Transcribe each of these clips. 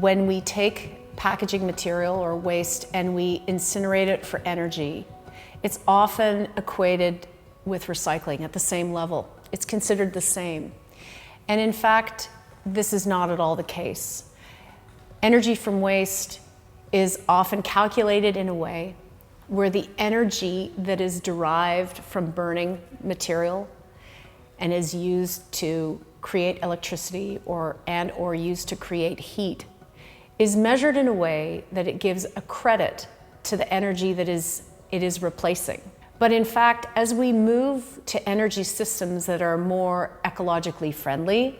when we take packaging material or waste and we incinerate it for energy, it's often equated with recycling at the same level. It's considered the same. And in fact, this is not at all the case. Energy from waste is often calculated in a way where the energy that is derived from burning material and is used to create electricity or used to create heat is measured in a way that it gives a credit to the energy that it is replacing. But in fact, as we move to energy systems that are more ecologically friendly,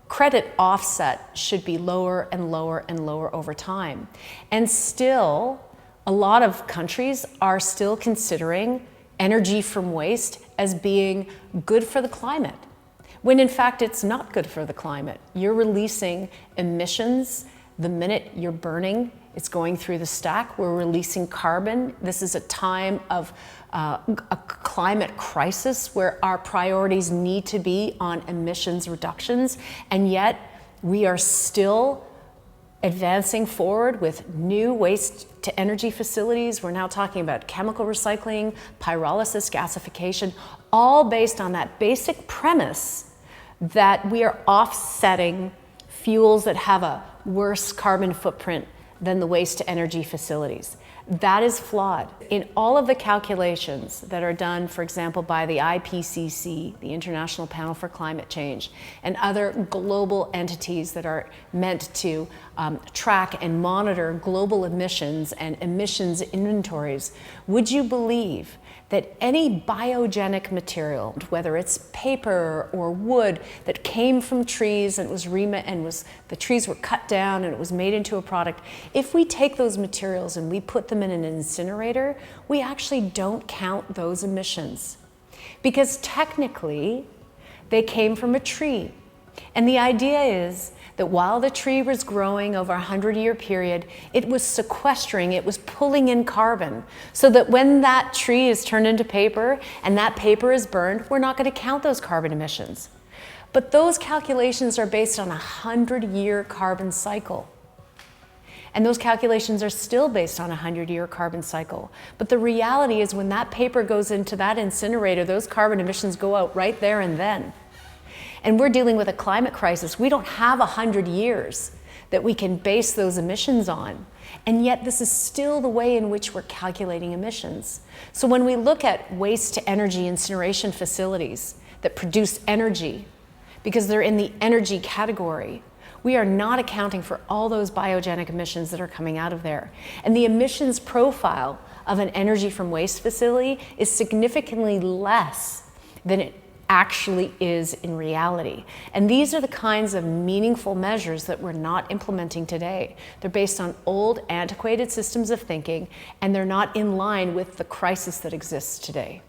credit offset should be lower and lower and lower over time. And still, a lot of countries are still considering energy from waste as being good for the climate, when in fact it's not good for the climate. You're releasing emissions the minute you're burning. It's going through the stack. We're releasing carbon. This is a time of a climate crisis where our priorities need to be on emissions reductions, and yet we are still advancing forward with new waste to energy facilities. We're now talking about chemical recycling, pyrolysis, gasification, all based on that basic premise that we are offsetting fuels that have a worse carbon footprint than the waste to energy facilities. That is flawed. In all of the calculations that are done, for example, by the IPCC, the International Panel for Climate Change, and other global entities that are meant to track and monitor global emissions and emissions inventories, would you believe that any biogenic material, whether it's paper or wood that came from trees and the trees were cut down and it was made into a product, if we take those materials and we put them in an incinerator, we actually don't count those emissions because technically they came from a tree. And the idea is that while the tree was growing over a 100-year period, it was sequestering, it was pulling in carbon, so that when that tree is turned into paper and that paper is burned, we're not going to count those carbon emissions. But those calculations are based on a 100-year carbon cycle. And those calculations are still based on a 100-year carbon cycle. But the reality is when that paper goes into that incinerator, those carbon emissions go out right there and then. And we're dealing with a climate crisis. We don't have 100 years that we can base those emissions on. And yet this is still the way in which we're calculating emissions. So when we look at waste to energy incineration facilities that produce energy, because they're in the energy category, we are not accounting for all those biogenic emissions that are coming out of there. And the emissions profile of an energy from waste facility is significantly less than it actually is in reality. And these are the kinds of meaningful measures that we're not implementing today. They're based on old, antiquated systems of thinking, and they're not in line with the crisis that exists today.